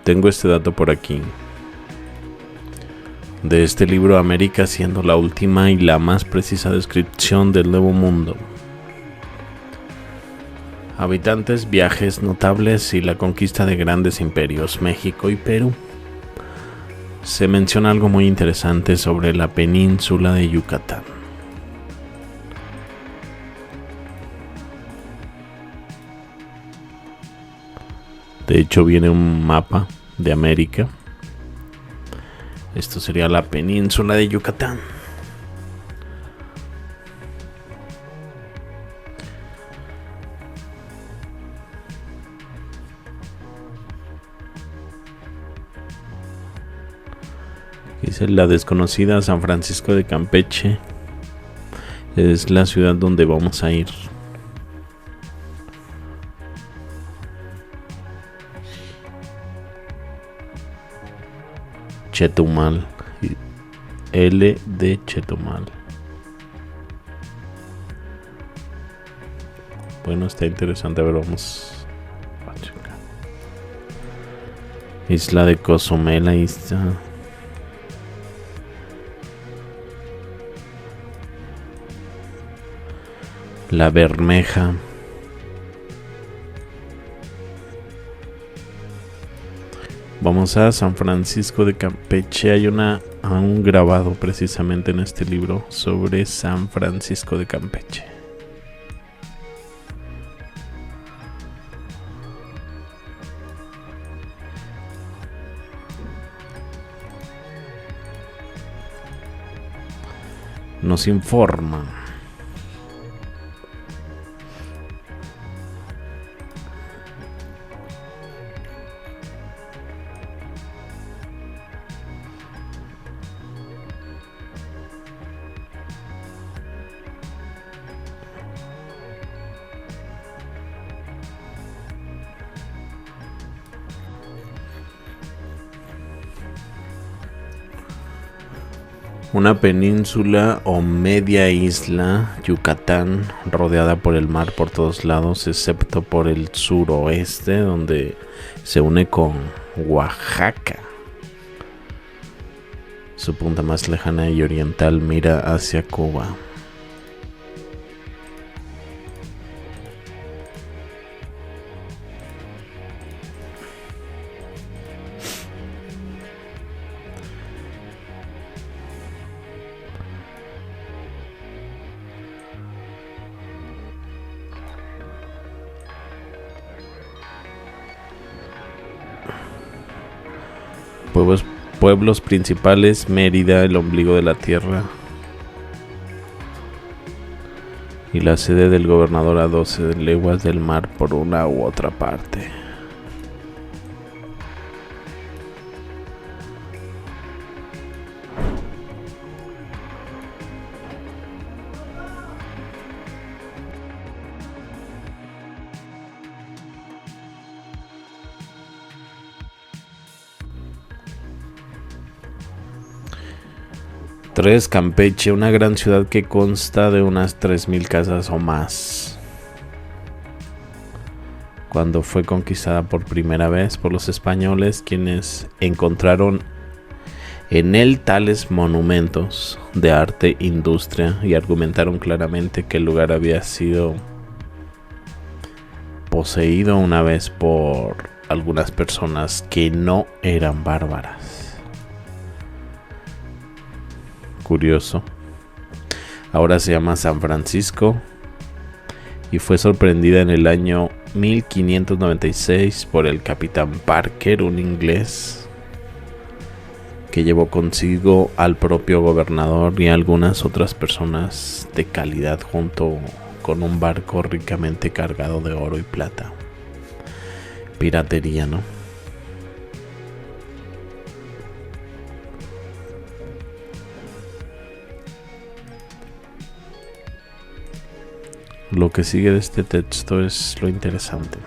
Tengo este dato por aquí. De este libro, América siendo la última y la más precisa descripción del Nuevo Mundo. Habitantes, viajes notables y la conquista de grandes imperios, México y Perú. Se menciona algo muy interesante sobre la península de Yucatán. De hecho, viene un mapa de América. Esto sería la península de Yucatán. Dice la desconocida San Francisco de Campeche. Es la ciudad donde vamos a ir. Chetumal. L de Chetumal. Bueno, está interesante. A ver, vamos a checar. Isla de Cozumel, ahí está. La Bermeja. Vamos a San Francisco de Campeche. Hay un grabado precisamente en este libro sobre San Francisco de Campeche. Nos informan. Una península o media isla, Yucatán, rodeada por el mar por todos lados, excepto por el suroeste, donde se une con Oaxaca. Su punta más lejana y oriental mira hacia Cuba. Pueblos principales: Mérida, el ombligo de la tierra, y la sede del gobernador a 12 leguas del mar por una u otra parte. Campeche, una gran ciudad que consta de unas 3,000 casas o más. Cuando fue conquistada por primera vez por los españoles, quienes encontraron en él tales monumentos de arte, industria, y argumentaron claramente que el lugar había sido poseído una vez por algunas personas que no eran bárbaras. Curioso. Ahora se llama San Francisco y fue sorprendida en el año 1596 por el capitán Parker, un inglés, que llevó consigo al propio gobernador y a algunas otras personas de calidad junto con un barco ricamente cargado de oro y plata. Piratería, ¿no? Lo que sigue de este texto es lo interesante.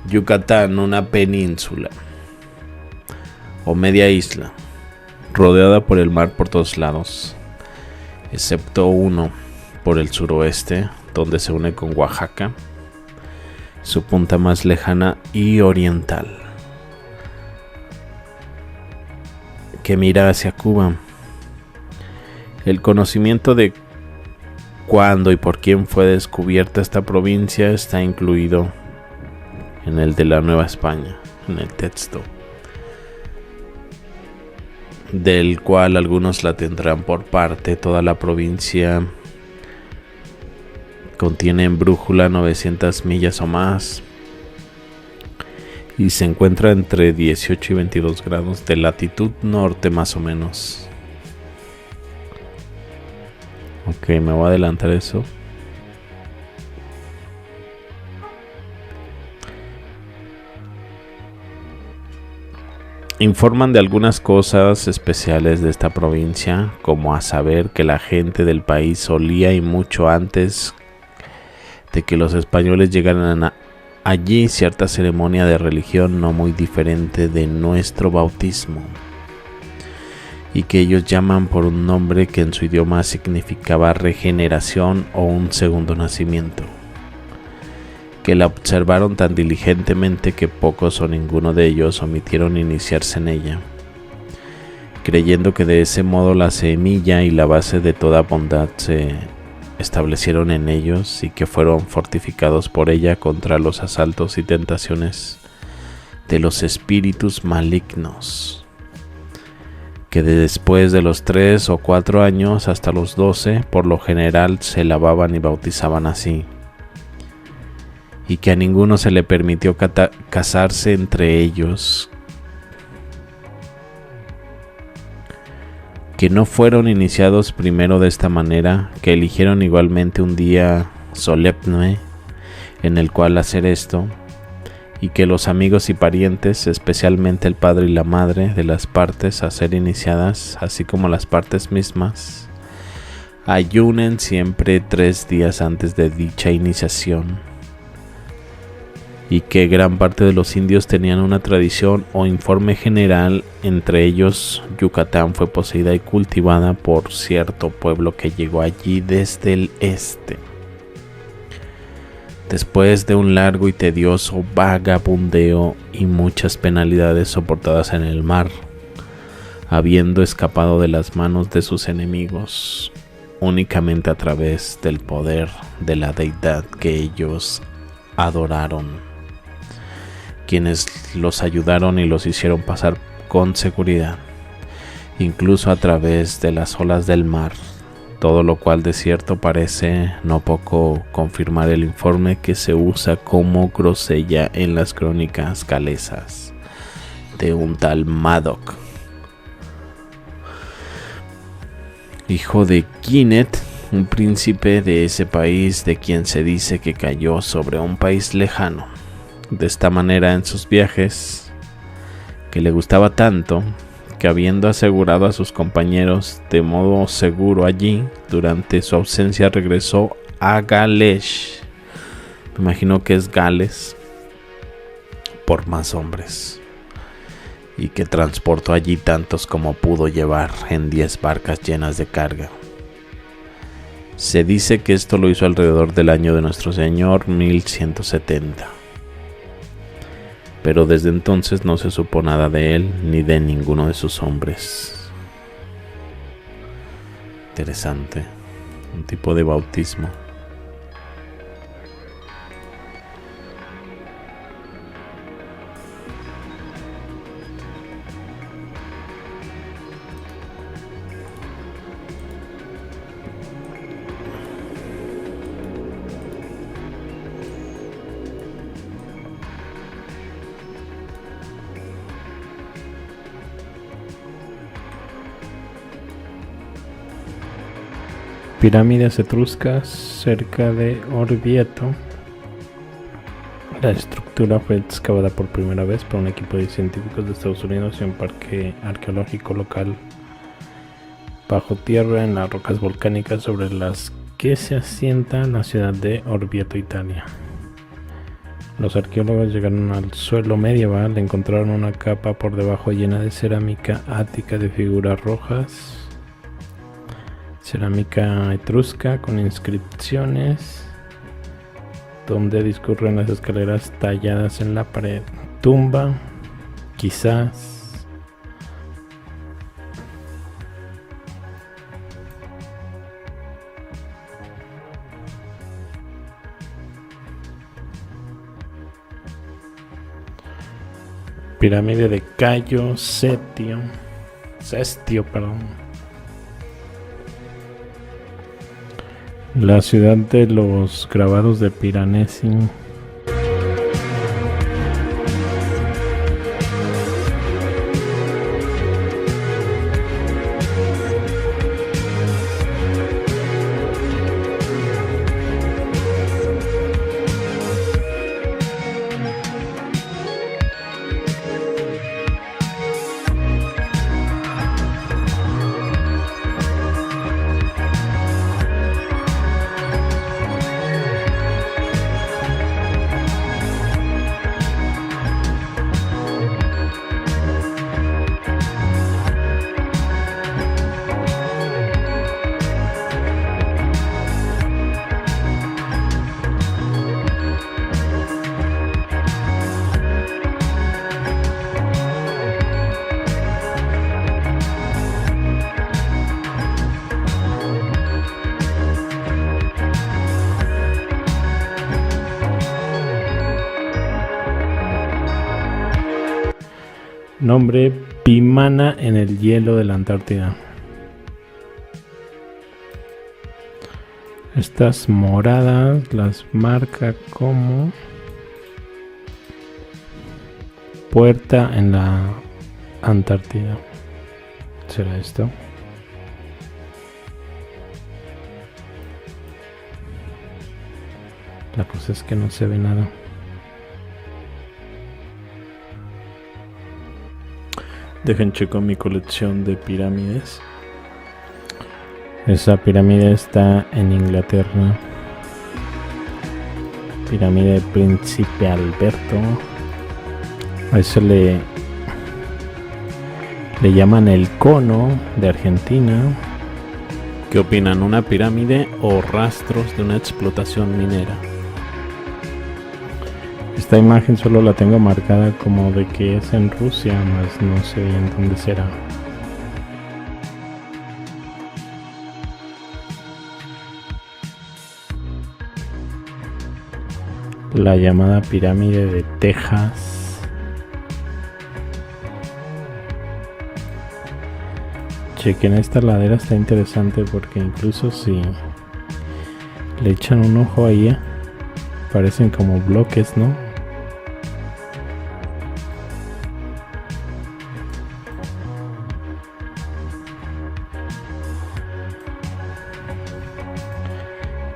Yucatán, una península o media isla, rodeada por el mar por todos lados, excepto uno por el suroeste, donde se une con Oaxaca, su punta más lejana y oriental, que mira hacia Cuba. El conocimiento de cuándo y por quién fue descubierta esta provincia está incluido en el de la Nueva España, en el texto, del cual algunos la tendrán por parte. Toda la provincia contiene en brújula 900 millas o más y se encuentra entre 18 y 22 grados de latitud norte más o menos. Ok, me voy a adelantar eso. Informan de algunas cosas especiales de esta provincia, como a saber que la gente del país solía, y mucho antes de que los españoles llegaran allí, cierta ceremonia de religión no muy diferente de nuestro bautismo, y que ellos llaman por un nombre que en su idioma significaba regeneración o un segundo nacimiento, que la observaron tan diligentemente que pocos o ninguno de ellos omitieron iniciarse en ella, creyendo que de ese modo la semilla y la base de toda bondad se establecieron en ellos y que fueron fortificados por ella contra los asaltos y tentaciones de los espíritus malignos, que después de los 3 o 4 años hasta los 12 por lo general se lavaban y bautizaban así, y que a ninguno se le permitió casarse entre ellos, que no fueron iniciados primero de esta manera, que eligieron igualmente un día solemne en el cual hacer esto, y que los amigos y parientes, especialmente el padre y la madre de las partes a ser iniciadas, así como las partes mismas, ayunen siempre 3 días antes de dicha iniciación, y que gran parte de los indios tenían una tradición o informe general. Entre ellos, Yucatán fue poseída y cultivada por cierto pueblo que llegó allí desde el este, después de un largo y tedioso vagabundeo y muchas penalidades soportadas en el mar, habiendo escapado de las manos de sus enemigos únicamente a través del poder de la deidad que ellos adoraron, quienes los ayudaron y los hicieron pasar con seguridad, incluso a través de las olas del mar, todo lo cual de cierto parece no poco confirmar el informe que se usa como grosella en las crónicas galesas de un tal Madoc, hijo de Quinet, un príncipe de ese país, de quien se dice que cayó sobre un país lejano. De esta manera, en sus viajes, que le gustaba tanto, que habiendo asegurado a sus compañeros de modo seguro allí, durante su ausencia regresó a Gales, me imagino que es Gales, por más hombres, y que transportó allí tantos como pudo llevar en 10 barcas llenas de carga. Se dice que esto lo hizo alrededor del año de nuestro Señor 1170. Pero desde entonces no se supo nada de él ni de ninguno de sus hombres. Interesante, un tipo de bautismo. Pirámides etruscas cerca de Orvieto. La estructura fue excavada por primera vez por un equipo de científicos de Estados Unidos en un parque arqueológico local bajo tierra en las rocas volcánicas sobre las que se asienta la ciudad de Orvieto, Italia. Los arqueólogos llegaron al suelo medieval, encontraron una capa por debajo llena de cerámica ática de figuras rojas. Cerámica etrusca con inscripciones, donde discurren las escaleras talladas en la pared. Tumba, quizás. Pirámide de Cayo Cestio, perdón. La ciudad de los grabados de Piranesi. Nombre: Vimana en el hielo de la Antártida. Estas moradas las marca como puerta en la Antártida. ¿Será esto? La cosa es que no se ve nada. Dejen checo mi colección de pirámides. Esa pirámide está en Inglaterra. Pirámide Príncipe Alberto. A eso le llaman el cono de Argentina. ¿Qué opinan? ¿Una pirámide o rastros de una explotación minera? Esta imagen solo la tengo marcada como de que es en Rusia, más no sé en dónde será. La llamada pirámide de Texas. Chequen, esta ladera está interesante porque incluso si le echan un ojo ahí, parecen como bloques, ¿no?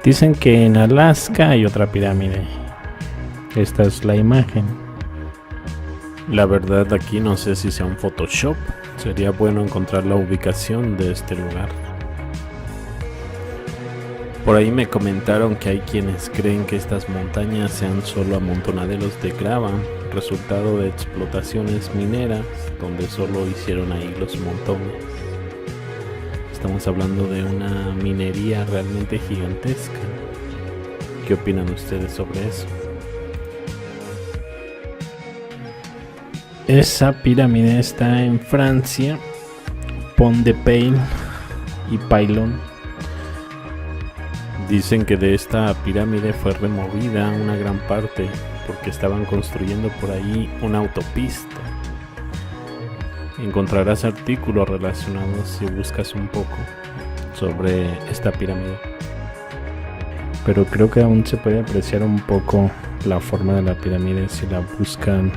Dicen que en Alaska hay otra pirámide. Esta es la imagen. La verdad aquí no sé si sea un Photoshop. Sería bueno encontrar la ubicación de este lugar. Por ahí me comentaron que hay quienes creen que estas montañas sean solo amontonaderos de grava, resultado de explotaciones mineras, donde solo hicieron ahí los montones. Estamos hablando de una minería realmente gigantesca. ¿Qué opinan ustedes sobre eso? Esa pirámide está en Francia, Pont de Peil y Pailón. Dicen que de esta pirámide fue removida una gran parte porque estaban construyendo por ahí una autopista. Encontrarás artículos relacionados si buscas un poco sobre esta pirámide. Pero creo que aún se puede apreciar un poco la forma de la pirámide si la buscan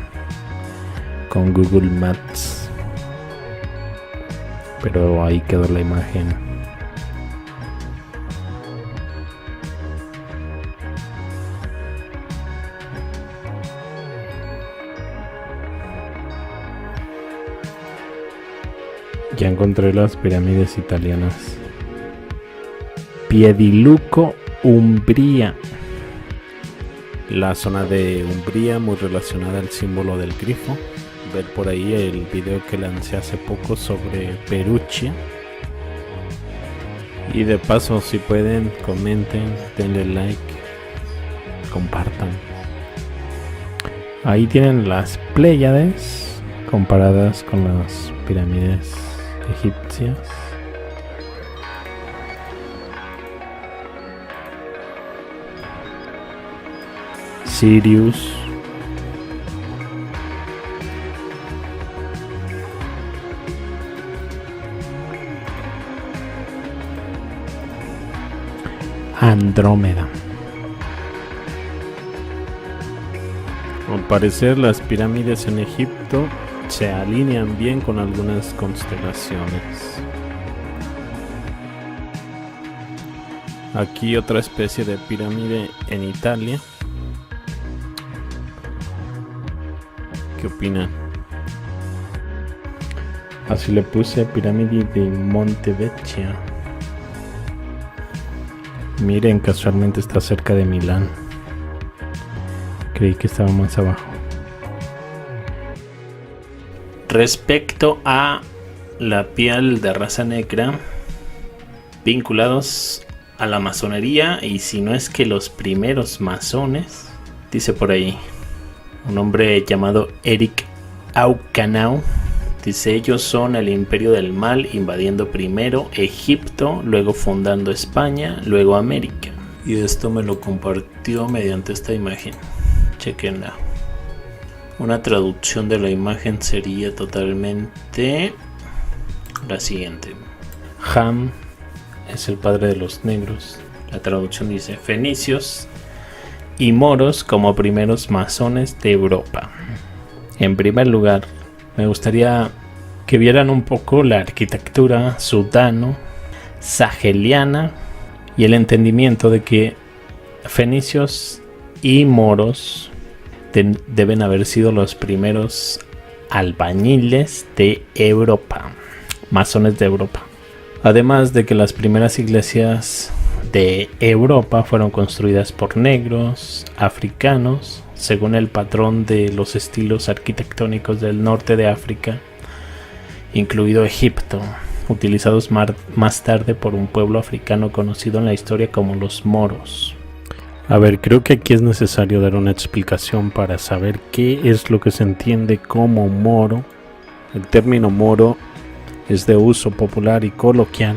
con Google Maps. Pero ahí quedó la imagen. Ya encontré las pirámides italianas. Piediluco, Umbría. La zona de Umbría, muy relacionada al símbolo del grifo. Ver por ahí el video que lancé hace poco sobre Perugia. Y de paso, si pueden, comenten, denle like, compartan. Ahí tienen las Pléyades comparadas con las pirámides egipcias. Sirius. Andrómeda. Al parecer las pirámides en Egipto se alinean bien con algunas constelaciones. Aquí otra especie de pirámide en Italia. ¿Qué opinan? Así le puse pirámide de Montevecchio. Miren, casualmente está cerca de Milán. Creí que estaba más abajo. Respecto a la piel de raza negra, vinculados a la masonería, y si no es que los primeros masones, dice por ahí un hombre llamado Eric Aucanau, dice: ellos son el imperio del mal, invadiendo primero Egipto, luego fundando España, luego América. Y esto me lo compartió mediante esta imagen. Chequenla. Una traducción de la imagen sería totalmente la siguiente: Ham es el padre de los negros. La traducción dice: fenicios y moros como primeros masones de Europa. En primer lugar, me gustaría que vieran un poco la arquitectura sudano-saheliana y el entendimiento de que fenicios y moros deben haber sido los primeros albañiles de Europa, masones de Europa. Además de que las primeras iglesias de Europa fueron construidas por negros, africanos, según el patrón de los estilos arquitectónicos del norte de África, incluido Egipto, utilizados más tarde por un pueblo africano conocido en la historia como los moros. A ver, creo que aquí es necesario dar una explicación para saber qué es lo que se entiende como moro. El término moro es de uso popular y coloquial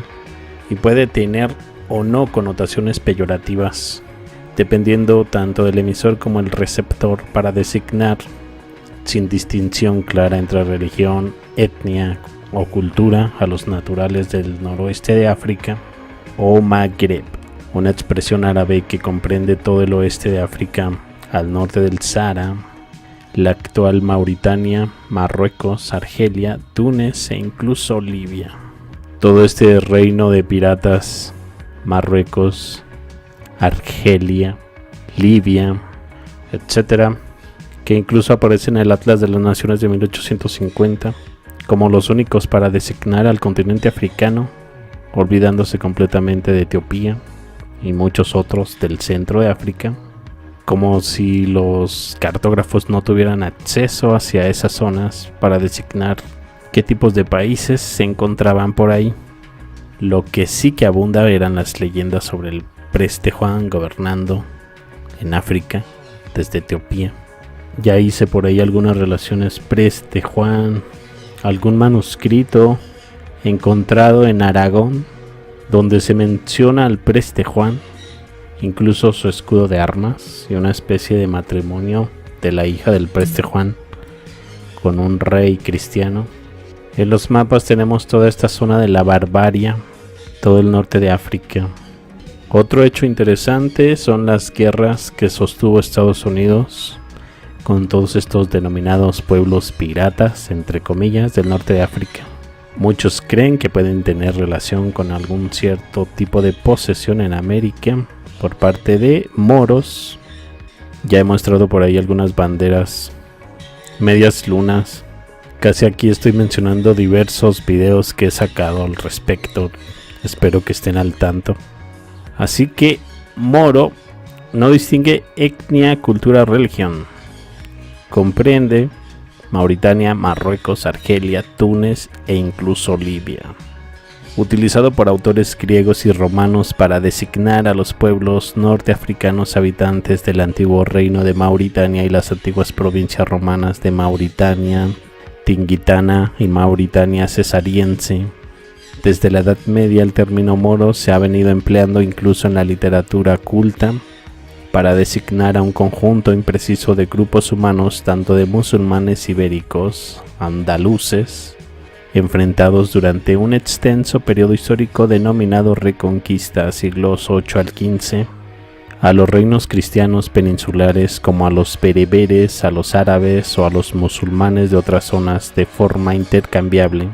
y puede tener o no connotaciones peyorativas, dependiendo tanto del emisor como el receptor, para designar, sin distinción clara entre religión, etnia o cultura, a los naturales del noroeste de África o Magreb, una expresión árabe que comprende todo el oeste de África al norte del Sahara, la actual Mauritania, Marruecos, Argelia, Túnez e incluso Libia. Todo este reino de piratas, Marruecos, Argelia, Libia, etcétera, que incluso aparece en el Atlas de las Naciones de 1850 como los únicos para designar al continente africano, olvidándose completamente de Etiopía y muchos otros del centro de África, como si los cartógrafos no tuvieran acceso hacia esas zonas para designar qué tipos de países se encontraban por ahí. Lo que sí que abunda eran las leyendas sobre el Preste Juan gobernando en África desde Etiopía. Ya hice por ahí algunas relaciones Preste Juan, algún manuscrito encontrado en Aragón donde se menciona al Preste Juan, incluso su escudo de armas y una especie de matrimonio de la hija del Preste Juan con un rey cristiano. En los mapas tenemos toda esta zona de la barbarie, todo el norte de África. Otro hecho interesante son las guerras que sostuvo Estados Unidos con todos estos denominados pueblos piratas, entre comillas, del norte de África. Muchos creen que pueden tener relación con algún cierto tipo de posesión en América por parte de moros. Ya he mostrado por ahí algunas banderas, medias lunas. Casi aquí estoy mencionando diversos videos que he sacado al respecto. Espero que estén al tanto. Así que moro no distingue etnia, cultura, religión. Comprende Mauritania, Marruecos, Argelia, Túnez e incluso Libia. utilizado por autores griegos y romanos para designar a los pueblos norteafricanos habitantes del antiguo reino de Mauritania y las antiguas provincias romanas de Mauritania Tingitana y Mauritania Cesariense. Desde la Edad Media el término moro se ha venido empleando incluso en la literatura culta para designar a un conjunto impreciso de grupos humanos, tanto de musulmanes ibéricos, andaluces, enfrentados durante un extenso periodo histórico denominado Reconquista, siglos 8 al 15, a los reinos cristianos peninsulares como a los bereberes, a los árabes o a los musulmanes de otras zonas de forma intercambiable,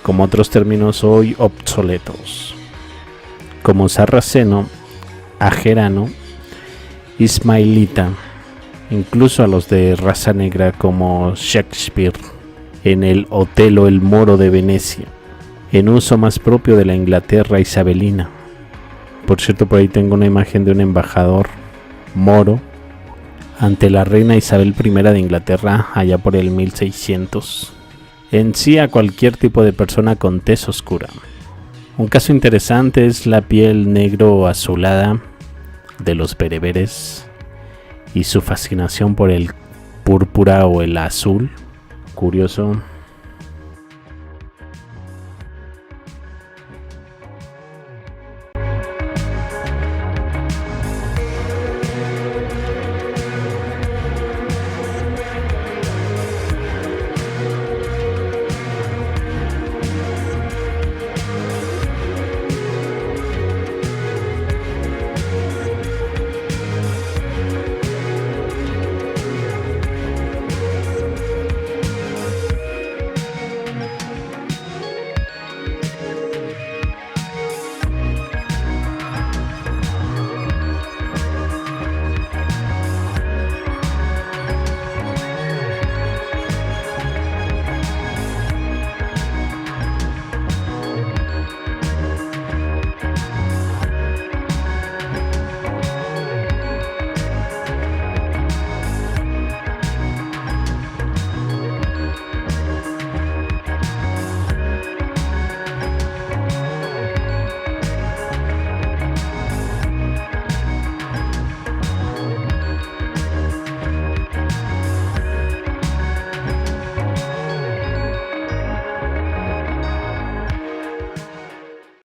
como otros términos hoy obsoletos, como sarraceno, ajerano, ismailita, incluso a los de raza negra como Shakespeare en el Otelo el Moro de Venecia, en uso más propio de la Inglaterra isabelina. Por cierto, por ahí tengo una imagen de un embajador moro ante la reina Isabel I de Inglaterra allá por el 1600. En sí a cualquier tipo de persona con tez oscura. Un caso interesante es la piel negro azulada de los bereberes y su fascinación por el púrpura o el azul. Curioso